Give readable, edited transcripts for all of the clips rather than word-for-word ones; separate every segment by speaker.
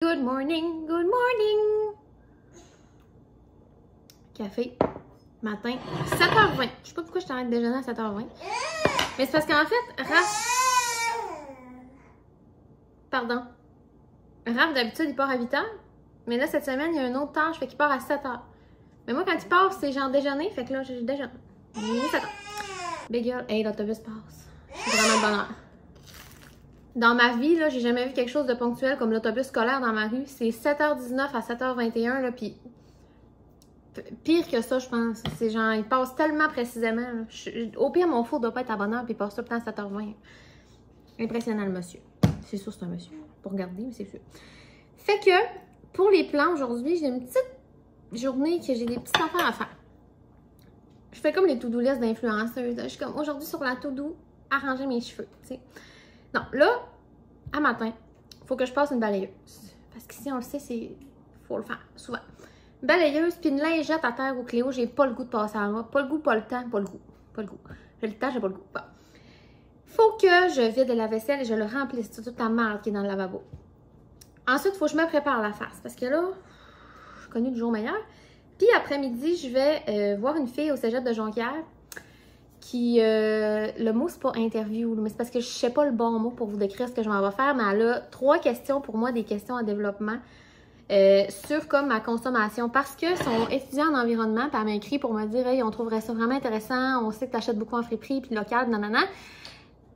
Speaker 1: Good morning, good morning! Café, matin, 7h20. Je sais pas pourquoi je t'arrête de déjeuner à 7h20. Mais c'est parce qu'en fait, Raph, d'habitude, il part à 8h. Mais là, cette semaine, il y a une autre tâche, fait qu'il part à 7h. Mais moi, quand il part, c'est genre déjeuner, fait que là, je déjeune. Il est 7h. Big girl, hey, l'autobus passe. C'est vraiment le bonheur. Dans ma vie, là, j'ai jamais vu quelque chose de ponctuel comme l'autobus scolaire dans ma rue. C'est 7h19 à 7h21, là, puis pire que ça, je pense. C'est genre, il passe tellement précisément. Au pire, mon four doit pas être à bonne heure, puis il passe tout le temps à 7h20. Impressionnant, le monsieur. C'est sûr, c'est un monsieur. Pour regarder, mais c'est sûr. Fait que, pour les plans, aujourd'hui, j'ai une petite journée que j'ai des petites affaires à faire. Je fais comme les to-do list d'influenceuse. Je suis comme, aujourd'hui, sur la to-do, arranger mes cheveux, tu sais. Non, là, à matin, il faut que je passe une balayeuse. Parce qu'ici, on le sait, c'est faut le faire souvent. Une balayeuse, puis une lingette à terre au Cléo, j'ai pas le goût de passer à moi. Pas le goût, pas le temps, pas le goût. Pas le goût. J'ai le temps, j'ai pas le goût. Bon. Faut que je vide la vaisselle et je le remplisse. Toute la merde qui est dans le lavabo. Ensuite, il faut que je me prépare la face. Parce que là, je suis connue du jour meilleur. Puis après-midi, je vais voir une fille au cégep de Jonquière. Qui, le mot c'est pas interview, mais c'est parce que je sais pas le bon mot pour vous décrire ce que je m'en vais faire, mais elle a 3 questions pour moi, des questions en développement sur comme ma consommation, parce que son étudiant en environnement, puis elle m'a écrit pour me dire, hey, on trouverait ça vraiment intéressant, on sait que tu achètes beaucoup en friperie, puis local, nanana.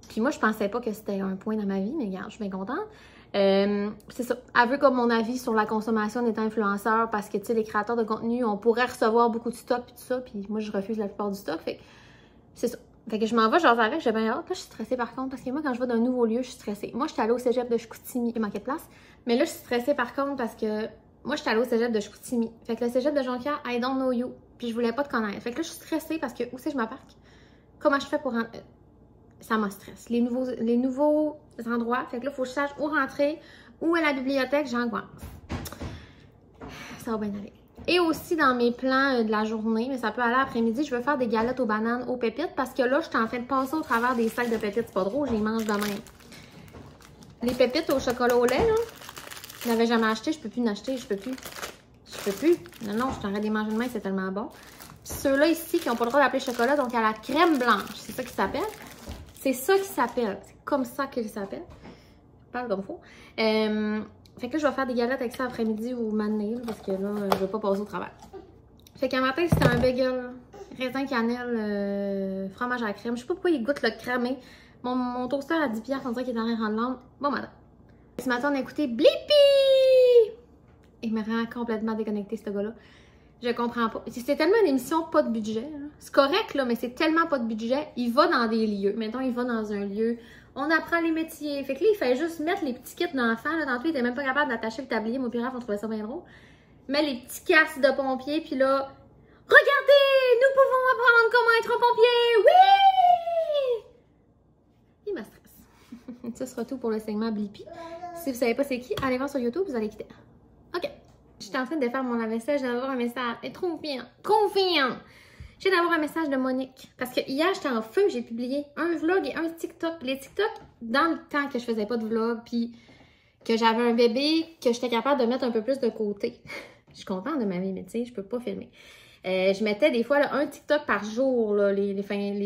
Speaker 1: Puis moi, je pensais pas que c'était un point dans ma vie, mais regarde, je suis bien contente. C'est ça, elle veut comme mon avis sur la consommation d'étant influenceur, parce que tu sais, les créateurs de contenu, on pourrait recevoir beaucoup de stock, puis tout ça, puis moi, je refuse la plupart du stock, fait c'est ça. Fait que je m'en vais, genre avec, j'ai bien hâte. Là, je suis stressée par contre, parce que moi, quand je vais d'un nouveau lieu, je suis stressée. Moi, je suis allée au cégep de Chicoutimi, il manquait de place. Mais là, je suis stressée par contre, parce que moi, je suis allée au cégep de Chicoutimi. Fait que le cégep de Jonquière, I don't know you. Puis je voulais pas te connaître. Fait que là, je suis stressée parce que où c'est que je m'embarque? Comment je fais pour rentrer? Ça me stresse. Les nouveaux endroits. Fait que là, il faut que je sache où rentrer, où est la bibliothèque, j'angoisse. Ça va bien aller. Et aussi dans mes plans de la journée, mais ça peut aller après-midi, je veux faire des galettes aux bananes aux pépites parce que là, je suis en train de passer au travers des sacs de pépites. C'est pas drôle, je les mange de même. Les pépites au chocolat au lait, là, je n'avais jamais acheté, je peux plus en acheter, je peux plus. Non, je t'arrête de les manger de main, c'est tellement bon. Puis ceux-là ici qui n'ont pas le droit d'appeler chocolat, donc à la crème blanche, c'est ça qui s'appelle. C'est ça qui s'appelle. C'est comme ça qu'il s'appelle. Je parle comme faux. Fait que là, je vais faire des galettes avec ça après-midi ou matin, parce que là, je vais pas passer au travail. Fait qu'un matin, c'était un bagel, raisin cannelle, fromage à la crème. Je sais pas pourquoi il goûte le cramé. Mon toaster à 10$, on dirait qu'il est en train de rendre l'âme. Bon matin. Ce matin, on a écouté Blippi! Il me rend complètement déconnecté, ce gars-là. Je comprends pas. C'est tellement une émission pas de budget. C'est correct, là, mais c'est tellement pas de budget. Il va dans des lieux. Mettons, il va dans un lieu. On apprend les métiers. Fait que là, il fait juste mettre les petits kits d'enfants. Tantôt, il était même pas capable d'attacher le tablier. Mon pire, on trouvait ça bien drôle. Mais les petits casques de pompiers. Puis là, regardez, nous pouvons apprendre comment être un pompier. Oui! Il me stresse. Ça sera tout pour le segment Blippi. Si vous savez pas c'est qui, allez voir sur YouTube, vous allez quitter. OK. J'étais en train de défaire mon lave-vaisselle, j'ai d'avoir un message. Elle est trop confiante. J'ai d'avoir un message de Monique. Parce que hier, j'étais en feu, j'ai publié un vlog et un TikTok. Les TikTok, dans le temps que je faisais pas de vlog, puis que j'avais un bébé, que j'étais capable de mettre un peu plus de côté. Je suis contente de ma vie, mais tu sais, je peux pas filmer. Je mettais des fois là, un TikTok par jour, là, les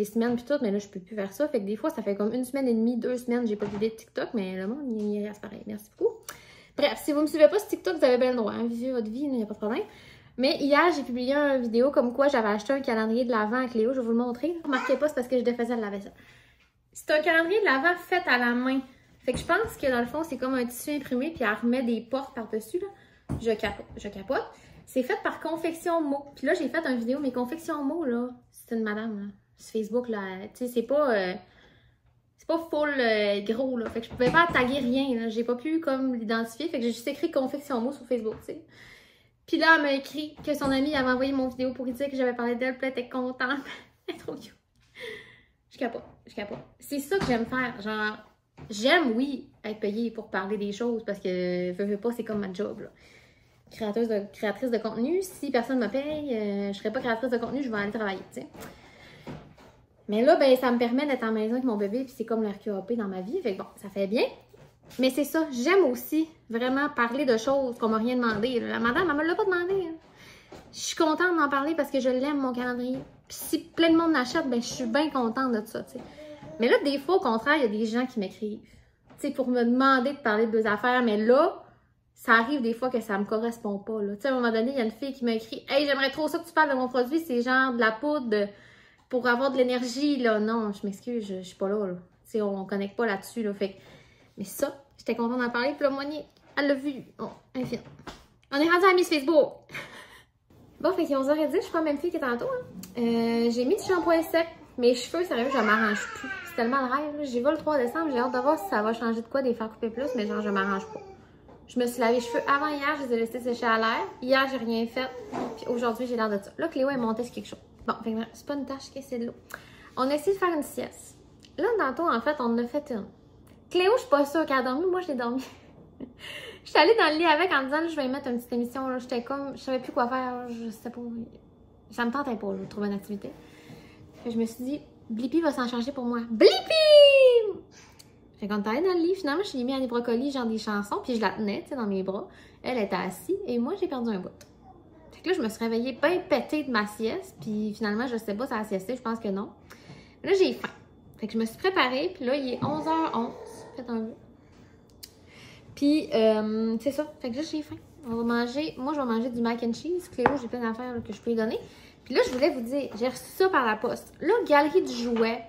Speaker 1: semaines puis tout, mais là, je peux plus faire ça. Fait que des fois, ça fait comme 1 semaine et demie, 2 semaines, j'ai pas publié de TikTok, mais le monde, il reste pareil. Merci beaucoup. Bref, si vous me suivez pas sur TikTok, vous avez bien le droit. Hein? Vivez votre vie, il n'y a pas de problème. Mais hier, j'ai publié une vidéo comme quoi j'avais acheté un calendrier de l'Avent à Cléo. Je vais vous le montrer. Remarquez pas, c'est parce que je défaisais le lave-vaisselle. C'est un calendrier de l'Avent fait à la main. Fait que je pense que dans le fond, c'est comme un tissu imprimé, puis elle remet des portes par-dessus. Je capote. C'est fait par Confection Mo. Puis là, j'ai fait une vidéo, mais Confection Mo, là, c'est une madame, là, sur Facebook, là. Tu sais, c'est pas full gros, là. Fait que je pouvais pas taguer rien, là. J'ai pas pu, comme, l'identifier. Fait que j'ai juste écrit Confection Mo sur Facebook, tu sais. Puis là, elle m'a écrit que son amie avait envoyé mon vidéo pour lui dire que j'avais parlé d'elle. Puis elle était contente. Elle est trop cute. Je capote. C'est ça que j'aime faire. Genre, j'aime, oui, être payée pour parler des choses parce que, veux pas, c'est comme ma job, là. Créatrice de contenu. Si personne me paye, je serais pas créatrice de contenu, je vais aller travailler, tu sais. Mais là, ben, ça me permet d'être en maison avec mon bébé, puis c'est comme le RQAP dans ma vie. Fait que bon, ça fait bien. Mais c'est ça, j'aime aussi vraiment parler de choses qu'on m'a rien demandé. La madame, elle me l'a pas demandé. Je suis contente d'en parler parce que je l'aime, mon calendrier. Puis si plein de monde l'achète, ben je suis bien contente de ça, tu sais. Mais là, des fois, au contraire, il y a des gens qui m'écrivent, tu sais, pour me demander de parler de deux affaires. Mais là, ça arrive des fois que ça me correspond pas, là. Tu sais, à un moment donné, il y a une fille qui m'a écrit « Hey, j'aimerais trop ça que tu parles de mon produit, c'est genre de la poudre pour avoir de l'énergie, là. » Non, je m'excuse, je suis pas là, là. Tu sais, on connecte pas là-dessus, là. Fait que... Mais ça, j'étais contente d'en parler. Puis là, Monique, elle l'a vu. Oh, infini. On est rendu à Miss Facebook. Bon, fait qu'ils ont 11h10, je suis pas la même fille que tantôt. Hein. J'ai mis du shampoing sec. Mes cheveux, sérieux, je m'arrange plus. C'est tellement le rêve. J'y vais le 3 décembre. J'ai hâte de voir si ça va changer de quoi, de les faire couper plus. Mais genre, je m'arrange pas. Je me suis lavé les cheveux avant hier. Je les ai laissés sécher à l'air. Hier, j'ai rien fait. Puis aujourd'hui, j'ai l'air de ça. Là, Cléo est montée sur quelque chose. Bon, fait que c'est pas une tâche, c'est de l'eau. On a essayé de faire une sieste. Là, tantôt, en fait, on en a fait une. Cléo, je suis pas sûre qu'elle a dormi. Moi, je l'ai dormi. Je suis allée dans le lit avec en disant, là, je vais mettre une petite émission. J'étais comme, je savais plus quoi faire. Je sais pas. Ça me tentait pas, là, de trouver une activité. Fait que je me suis dit, Blippi va s'en charger pour moi. Blippi! Fait qu'on est allé dans le lit. Finalement, je suis mis à des brocolis, genre des chansons. Puis je la tenais, tu sais, dans mes bras. Elle était assise. Et moi, j'ai perdu un bout. Fait que là, je me suis réveillée bien pétée de ma sieste. Puis finalement, je sais pas si ça a siesté. Je pense que non. Là, j'ai faim. Fait que je me suis préparée. Puis là, il est 11h11. Faites un peu. Puis, c'est ça. Fait que là, j'ai faim. On va manger. Moi, je vais manger du mac and cheese. Cléo, j'ai plein d'affaires que je peux lui donner. Puis là, je voulais vous dire, j'ai reçu ça par la poste. Là, Galerie du Jouet.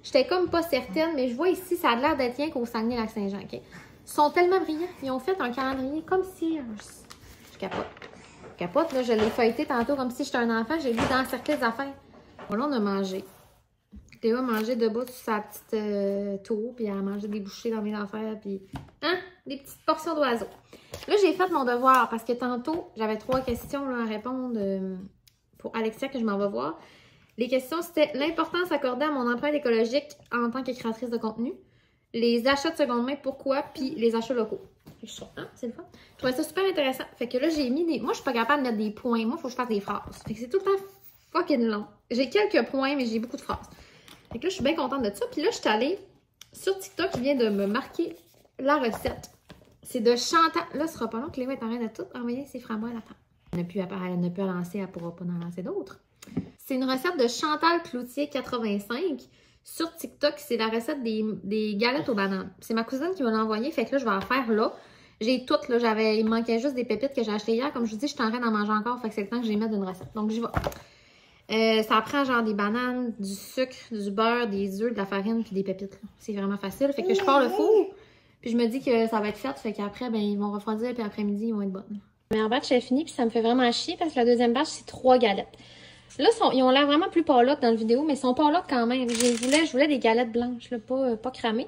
Speaker 1: J'étais comme pas certaine, mais je vois ici, ça a l'air d'être rien qu'au Saguenay-Lac-Saint-Jean. Okay? Ils sont tellement brillants. Ils ont fait un calendrier comme si. Je capote. Je capote, là. Je l'ai feuilleté tantôt comme si j'étais un enfant. J'ai vu d'encercler les affaires. Bon, là, on a mangé. Cléo a mangé debout sur sa petite tour, puis elle a mangé des bouchées dans mes affaires, puis hein, des petites portions d'oiseaux. Là, j'ai fait mon devoir parce que tantôt, j'avais 3 questions là, à répondre pour Alexia que je m'en vais voir. Les questions, c'était l'importance accordée à mon empreinte écologique en tant que créatrice de contenu, les achats de seconde main, pourquoi, puis les achats locaux. Hein, c'est le fun. Je trouvais ça super intéressant. Fait que là, j'ai mis des... Moi, je suis pas capable de mettre des points. Moi, il faut que je fasse des phrases. Fait que c'est tout le temps fucking long. J'ai quelques points, mais j'ai beaucoup de phrases. Fait que là, je suis bien contente de ça. Puis là, je suis allée sur TikTok qui vient de me marquer la recette. C'est de Chantal. Là, ce sera pas long. Cléo est en train de tout envoyer ses framboises à la table. Elle n'a plus à lancer, elle ne pourra pas en lancer d'autres. C'est une recette de Chantal Cloutier 85 sur TikTok. C'est la recette des galettes aux bananes. C'est ma cousine qui me l'a envoyé. Fait que là, je vais en faire là. J'ai toutes, là. Il me manquait juste des pépites que j'ai achetées hier. Comme je vous dis, je suis en train d'en manger encore. Fait que c'est le temps que je les mette d'une recette. Donc, j'y vais. Ça prend genre des bananes, du sucre, du beurre, des œufs, de la farine puis des pépites. C'est vraiment facile. Fait que je pars le four. Puis je me dis que ça va être fait. Fait qu'après, ben, ils vont refroidir. Puis après-midi, ils vont être bonnes. La première batch est finie. Puis ça me fait vraiment chier parce que la deuxième batch, c'est 3 galettes. Là, ils ont l'air vraiment plus pâlottes dans la vidéo. Mais ils sont pâlottes quand même. Je voulais des galettes blanches, là, pas cramées.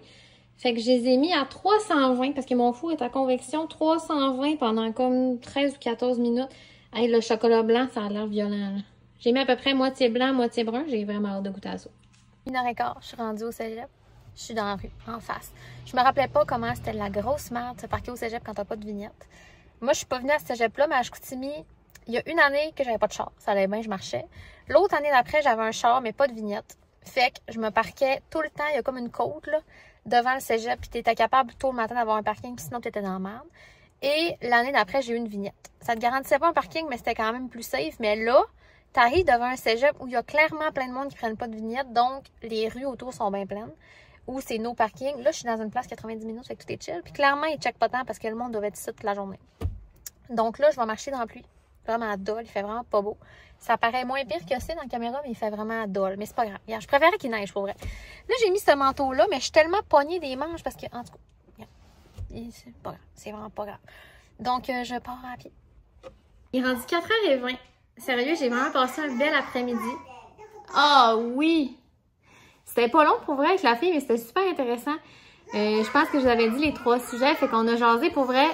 Speaker 1: Fait que je les ai mis à 320 parce que mon four est à convection. 320 pendant comme 13 ou 14 minutes. Hey, le chocolat blanc, ça a l'air violent, là. J'ai mis à peu près moitié blanc, moitié brun. J'ai vraiment hâte de goûter à ça. 1h15, je suis rendue au cégep. Je suis dans la rue, en face. Je me rappelais pas comment c'était la grosse merde de se parquer au cégep quand t'as pas de vignette. Moi, je suis pas venue à ce cégep-là, mais à Chicoutimi, il y a une année que j'avais pas de char. Ça allait bien, je marchais. L'autre année d'après, j'avais un char, mais pas de vignette. Fait que je me parquais tout le temps. Il y a comme une côte, là, devant le cégep. Puis t'étais capable tôt le matin d'avoir un parking, puis sinon t'étais dans la merde. Et l'année d'après, j'ai eu une vignette. Ça te garantissait pas un parking, mais c'était quand même plus safe. Mais là, t'arrives devant un cégep où il y a clairement plein de monde qui prennent pas de vignette, donc les rues autour sont bien pleines. Ou c'est no parking. Là, je suis dans une place 90 minutes, fait que tout est chill. Puis clairement, ils checkent pas tant parce que le monde doit être ici toute la journée. Donc là, je vais marcher dans la pluie. Vraiment dole, il fait vraiment pas beau. Ça paraît moins pire que c'est dans la caméra, mais il fait vraiment dole. Mais c'est pas grave. Regarde, je préférais qu'il neige pour vrai. Là, j'ai mis ce manteau-là, mais je suis tellement pognée des manches parce que, en tout cas, c'est pas grave. C'est vraiment pas grave. Donc, je pars à pied. Il est rendu 4h20. Sérieux, j'ai vraiment passé un bel après-midi. Ah oui! C'était pas long pour vrai avec la fille, mais c'était super intéressant. Je pense que je vous avais dit les 3 sujets, fait qu'on a jasé pour vrai.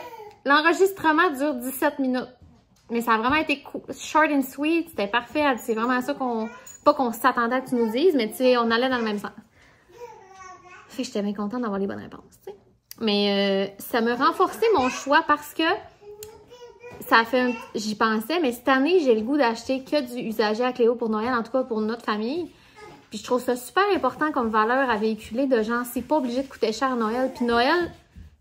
Speaker 1: L'enregistrement dure 17 minutes. Mais ça a vraiment été cool. Short and sweet, c'était parfait. C'est vraiment ça qu'on... Pas qu'on s'attendait à que tu nous dises, mais tu sais, on allait dans le même sens. Fait que j'étais bien contente d'avoir les bonnes réponses, tu sais. Mais ça me renforçait mon choix parce que ça fait... J'y pensais, mais cette année, j'ai le goût d'acheter que du usagé à Cléo pour Noël, en tout cas pour notre famille. Puis je trouve ça super important comme valeur à véhiculer de genre, c'est pas obligé de coûter cher à Noël. Puis Noël,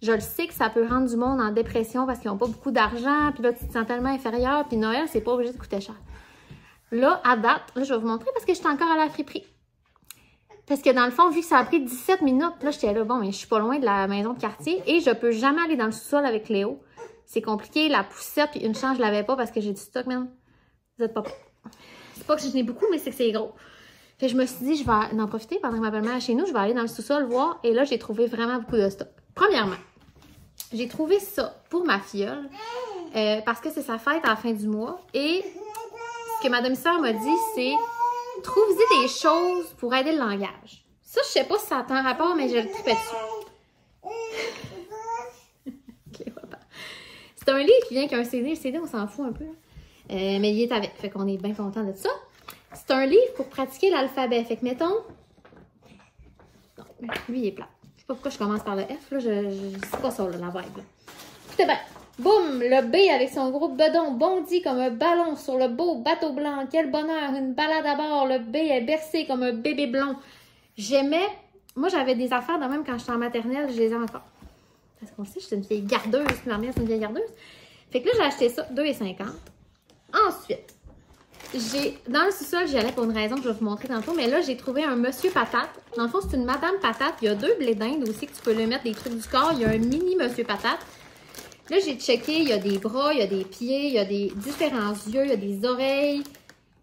Speaker 1: Je le sais que ça peut rendre du monde en dépression parce qu'ils n'ont pas beaucoup d'argent, puis là, tu te sens tellement inférieur, puis Noël, c'est pas obligé de coûter cher. Là, à date, là, je vais vous montrer parce que je suis encore à la friperie. Parce que dans le fond, vu que ça a pris 17 minutes, là, j'étais là, bon, mais je suis pas loin de la maison de quartier et je peux jamais aller dans le sous-sol avec Léo. C'est compliqué, la poussette, puis une chance, je l'avais pas parce que j'ai du stock, man. Vous êtes pas prêts. C'est pas que je n'ai beaucoup, mais c'est que c'est gros. Fait que je me suis dit, je vais en profiter pendant que ma belle-mère est chez nous, je vais aller dans le sous-sol voir. Et là, j'ai trouvé vraiment beaucoup de stock. Premièrement, j'ai trouvé ça pour ma filleule parce que c'est sa fête à la fin du mois. Et ce que ma demi-sœur m'a dit, c'est trouve-y des choses pour aider le langage. Ça, je sais pas si ça a un rapport, mais je le tripais dessus. Okay, c'est un livre qui vient qu'un CD. Le CD, on s'en fout un peu. Mais il est avec. Fait qu'on est bien content de ça. C'est un livre pour pratiquer l'alphabet. Fait que mettons... Non, lui, il est plat. Je sais pas pourquoi je commence par le F. Là. C'est pas ça, là, la vibe. Écoutez bien. Boum! Le B avec son gros bedon bondit comme un ballon sur le beau bateau blanc. Quel bonheur! Une balade à bord. Le B est bercé comme un bébé blond. J'aimais... Moi, j'avais des affaires de même quand j'étais en maternelle. Je les ai encore. Parce qu'on sait, je suis une vieille gardeuse. Ma mère, c'est une vieille gardeuse. Fait que là, j'ai acheté ça. 2,50. Ensuite, dans le sous-sol, j'y allais pour une raison que je vais vous montrer tantôt, mais là, j'ai trouvé un monsieur patate. Dans le fond, c'est une madame patate. Il y a 2 blés d'Inde aussi que tu peux lui mettre des trucs du corps. Il y a un mini monsieur patate. Là, j'ai checké, il y a des bras, il y a des pieds, il y a des différents yeux, il y a des oreilles,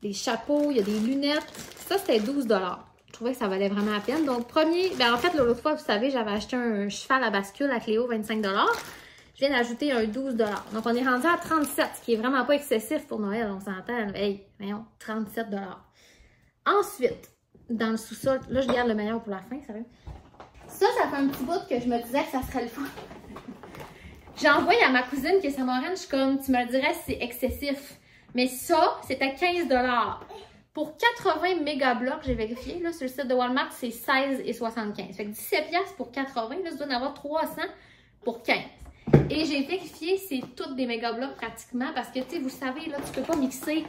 Speaker 1: des chapeaux, il y a des lunettes. Ça, c'était 12 $. Je trouvais que ça valait vraiment la peine. Donc, premier, en fait, l'autre fois, vous savez, j'avais acheté un cheval à bascule à Cléo, 25 $. Je viens d'ajouter un 12 $. Donc, on est rendu à 37 $, ce qui est vraiment pas excessif pour Noël, on s'entend. Hey, voyons, 37 $. Ensuite, dans le sous-sol, là, je garde le meilleur pour la fin, sérieux. Ça fait un petit bout que je me disais que ça serait le fun. J'ai envoyé à ma cousine qui est samouraine, je suis comme, tu me le dirais si c'est excessif. Mais ça, c'était 15 $. Pour 80 mégablocs, j'ai vérifié, là, sur le site de Walmart, c'est 16,75 $. Fait que 17 $ pour 80, là, ça doit en avoir 300 pour 15. Et j'ai vérifié, c'est toutes des mégablocs pratiquement, parce que, tu sais, vous savez, là, tu peux pas mixer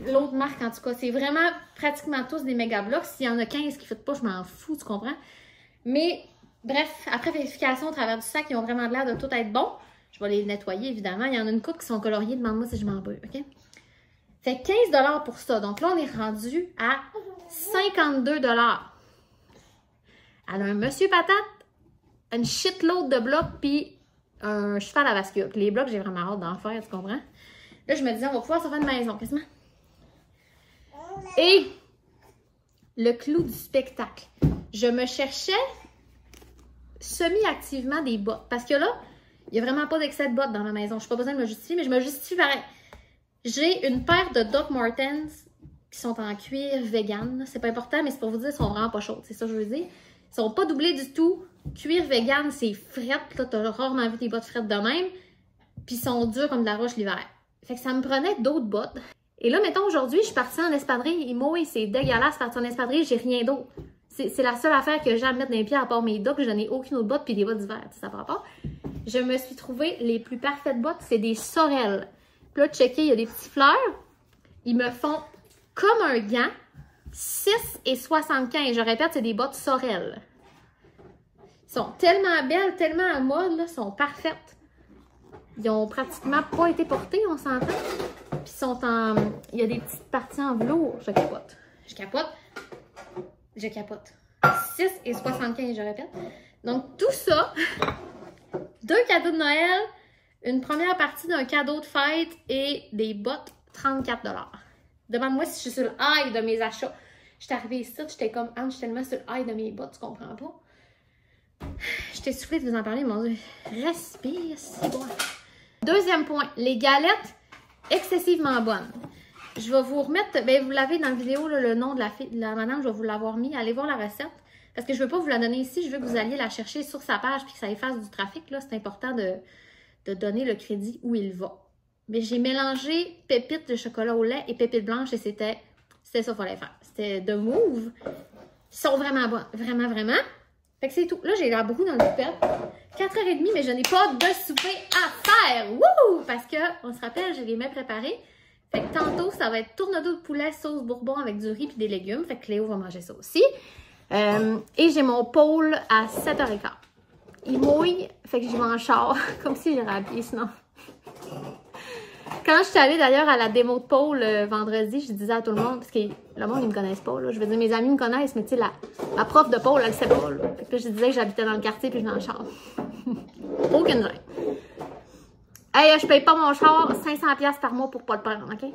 Speaker 1: l'autre marque, en tout cas. C'est vraiment pratiquement tous des mégablocs. S'il y en a 15 qui ne font pas, je m'en fous, tu comprends? Mais... Bref, après vérification au travers du sac, ils ont vraiment l'air de tout être bons. Je vais les nettoyer, évidemment. Il y en a une couple qui sont coloriées. Demande-moi si je m'en brûle, OK? Fait 15 $ pour ça. Donc là, on est rendu à 52 $. Elle a un monsieur patate, une shitload de blocs, puis un cheval à bascule. Puis les blocs, j'ai vraiment hâte d'en faire, tu comprends? Là, je me disais, on va pouvoir se faire une maison, quasiment. Et le clou du spectacle. Je me cherchais... semi-activement des bottes. Parce que là, il n'y a vraiment pas d'excès de bottes dans ma maison. Je n'ai pas besoin de me justifier, mais je me justifie pareil. J'ai une paire de Doc Martens qui sont en cuir vegan. C'est pas important, mais c'est pour vous dire, ils sont vraiment pas chaudes. C'est ça que je veux dire. Ils sont pas doublés du tout. Cuir vegan, c'est frette. Là, t'as rarement vu des bottes frettes de même. Puis ils sont durs comme de la roche l'hiver. Fait que ça me prenait d'autres bottes. Et là, mettons, aujourd'hui, je suis partie en espadrille. Et moi, c'est dégueulasse partir en espadrille. J'ai rien d'autre. C'est la seule affaire que j'ai à mettre dans les pieds à part mes docks. Je n'ai aucune autre botte puis des bottes d'hiver. Ça prend pas. Je me suis trouvé les plus parfaites bottes. C'est des Sorel. Puis là, checker, il y a des petits fleurs. Ils me font comme un gant. 6,75 $. Je répète, c'est des bottes Sorel. Ils sont tellement belles, tellement à mode, là. Ils sont parfaites. Ils ont pratiquement pas été portés, on s'entend. Puis ils sont en... Il y a des petites parties en velours. Je capote. Je capote. Je capote. 6,75 $, je répète. Donc, tout ça, 2 cadeaux de Noël, une première partie d'un cadeau de fête et des bottes, 34 $. Demande-moi si je suis sur le high de mes achats. Je suis arrivée ici, j'étais comme, je suis tellement sur le high de mes bottes, tu comprends pas? Je t'ai soufflé de vous en parler, mon Dieu. Respire, c'est bon. Deuxième point, les galettes excessivement bonnes. Je vais vous remettre, ben vous l'avez dans la vidéo, là, le nom de la madame, je vais vous l'avoir mis. Allez voir la recette. Parce que je ne veux pas vous la donner ici, je veux que vous alliez la chercher sur sa page et que ça efface du trafic. C'est important de donner le crédit où il va. Mais j'ai mélangé pépites de chocolat au lait et pépites blanches et c'était ça qu'il fallait faire. C'était de Move. Ils sont vraiment bons. Vraiment, vraiment. Fait que c'est tout. Là, j'ai l'air beaucoup dans le coupette. 4h30, mais je n'ai pas de souper à faire. Wouh! Parce que, on se rappelle, j'ai les mets préparés. Fait que tantôt, ça va être tournedos de poulet, sauce bourbon avec du riz et des légumes. Fait que Cléo va manger ça aussi. Et j'ai mon pôle à 7h15. il mouille, fait que j'y vais en char, comme si j'aurais habillé sinon. Quand je suis allée d'ailleurs à la démo de pôle vendredi, je disais à tout le monde, parce que le monde, ils me connaissent pas, là. Je veux dire, mes amis me connaissent, mais tu sais, la prof de pôle, elle le sait pas, là. Fait que je disais que j'habitais dans le quartier puis je venais en char. Aucune gêne. Hey, je paye pas mon char 500$ par mois pour pas le prendre, OK?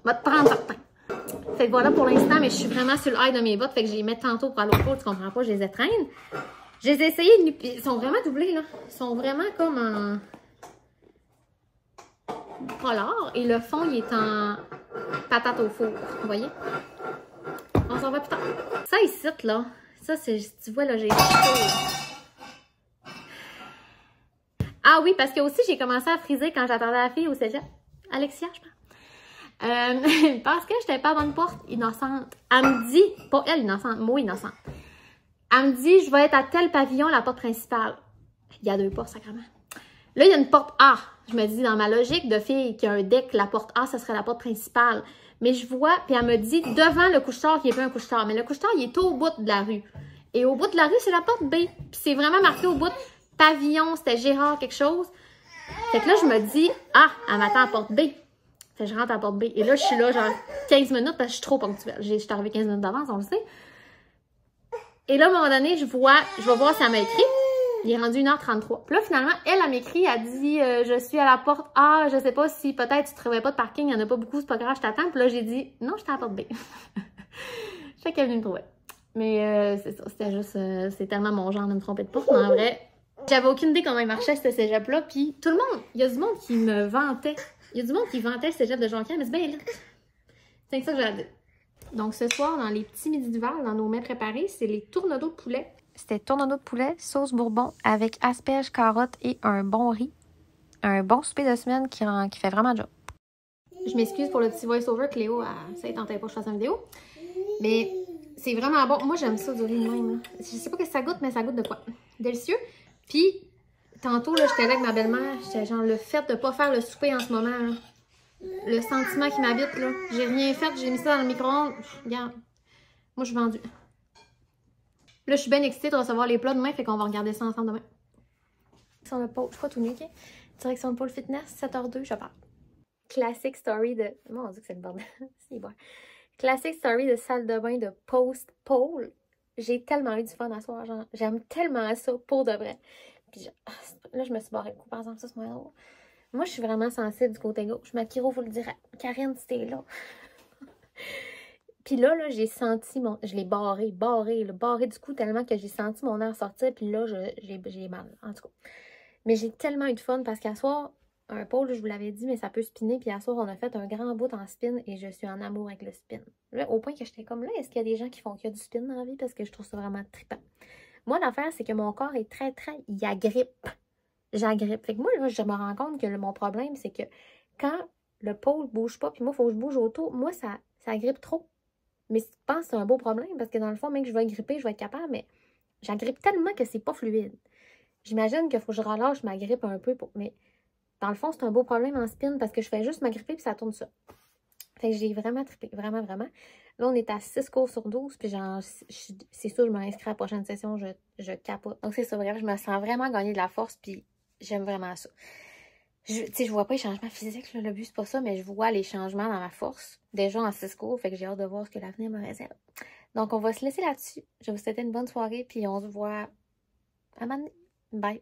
Speaker 1: Va te prendre certain. Fait que voilà pour l'instant, mais je suis vraiment sur le high de mes bottes. Fait que je les mets tantôt pour aller au pôle, tu comprends pas, je les étreins. Je les ai essayés, ils sont vraiment doublés, là. Ils sont vraiment comme en polar. Et le fond, il est en patate au four, vous voyez? On s'en va plus tard. Ça ici, là, ça, c'est, tu vois, là, j'ai chaud. Ah oui, parce que aussi, j'ai commencé à friser quand j'attendais la fille au cégep. Alexia, je pense. Parce que j'étais pas à bonne porte, innocente. Elle me dit, pas elle innocente, moi innocente. Elle me dit, je vais être à tel pavillon, la porte principale. Il y a 2 portes, sacrément. Là, il y a une porte A. Je me dis, dans ma logique de fille qui a un deck, la porte A, ce serait la porte principale. Mais je vois, puis elle me dit, devant le couche-tard, qu'il n'y a pas un couche-tard. Mais le couche-tard, il est au bout de la rue. Et au bout de la rue, c'est la porte B. Puis c'est vraiment marqué au bout de pavillon, c'était Gérard quelque chose. Fait que là, je me dis, ah, elle m'attend à la porte B. Fait que je rentre à la porte B. Et là, je suis là, genre 15 minutes parce que je suis trop ponctuelle. Je suis arrivée 15 minutes d'avance, on le sait. Et là, à un moment donné, je vais voir si elle m'a écrit. Il est rendu 1h33. Puis là, finalement, elle m'écrit, elle dit je suis à la porte A, je sais pas si peut-être tu ne trouvais pas de parking, il n'y en a pas beaucoup, c'est pas grave, je t'attends. Puis là, j'ai dit non, j'étais à la porte B. Je sais qu'elle est venue me trouver. Mais c'est ça, c'était juste, c'est tellement mon genre de me tromper de porte. Mais en vrai, j'avais aucune idée comment il marchait ce cégep-là. Puis tout le monde, il y a du monde qui me vantait. Il y a du monde qui vantait le cégep de Jonquière, mais c'est bien là. C'est ça que j'ai à dire. Donc ce soir, dans les petits midis d'hiver, dans nos mets préparés, c'est les tournedos de poulet. C'était tournedos de poulet, sauce bourbon avec asperges, carottes et un bon riz. Un bon souper de semaine qui fait vraiment job. Je m'excuse pour le petit voice-over, Cléo, ça ne tentait pas que je fasse une vidéo. Mais c'est vraiment bon. Moi, j'aime ça du riz de même. Là. Je sais pas ce que ça goûte, mais ça goûte de quoi? Délicieux. Puis, tantôt, là, j'étais avec ma belle-mère. J'étais genre, le fait de ne pas faire le souper en ce moment, là. Le sentiment qui m'habite, là. J'ai rien fait, j'ai mis ça dans le micro-ondes. Regarde. Moi, je suis vendue. Là, je suis bien excitée de recevoir les plats demain, fait qu'on va regarder ça ensemble demain. Sur le pôle, je crois tout nu, ok? Direction le pôle fitness, 7h02, je pars. Classic story de... Mon Dieu que c'est le bordel. C'est bon. Classic story de salle de bain de post-pôle. J'ai tellement eu du fun à soir, genre, j'aime tellement ça, pour de vrai. Puis là, je me suis barré le coup, par exemple, ça, c'est moins drôle. Moi, je suis vraiment sensible du côté gauche. Ma chiro vous le dirait. Karine, c'était là. Puis là, j'ai senti mon... Je l'ai barré du coup tellement que j'ai senti mon air sortir. Puis là, j'ai mal, en tout cas. Mais j'ai tellement eu de fun parce qu'à soir, un pôle, je vous l'avais dit, mais ça peut spinner. Puis à soir, on a fait un grand bout en spin et je suis en amour avec le spin. Là, au point que j'étais comme là, est-ce qu'il y a des gens qui font qu'il y a du spin dans la vie? Parce que je trouve ça vraiment trippant. Moi, l'affaire, c'est que mon corps est très, il agrippe. J'agrippe. Fait que moi, là, je me rends compte que mon problème, c'est que quand le pôle bouge pas, puis moi, il faut que je bouge autour, moi, ça agrippe trop. Mais je pense que c'est un beau problème, parce que dans le fond, même que je vais gripper, je vais être capable, mais j'agrippe tellement que c'est pas fluide. J'imagine qu'il faut que je relâche ma grippe un peu, mais dans le fond, c'est un beau problème en spin, parce que je fais juste m'agripper, puis ça tourne ça. Fait que j'ai vraiment trippé, vraiment, vraiment. Là, on est à 6 cours sur 12, puis genre, c'est sûr, je m'inscris à la prochaine session, je capote. Donc c'est ça, bref, je me sens vraiment gagner de la force, puis j'aime vraiment ça. Tu sais, je vois pas les changements physiques, là, le but, c'est pas ça, mais je vois les changements dans ma force, déjà en 6 cours, fait que j'ai hâte de voir ce que l'avenir me réserve. Donc, on va se laisser là-dessus. Je vais vous souhaiter une bonne soirée, puis on se voit à un moment donné. Bye!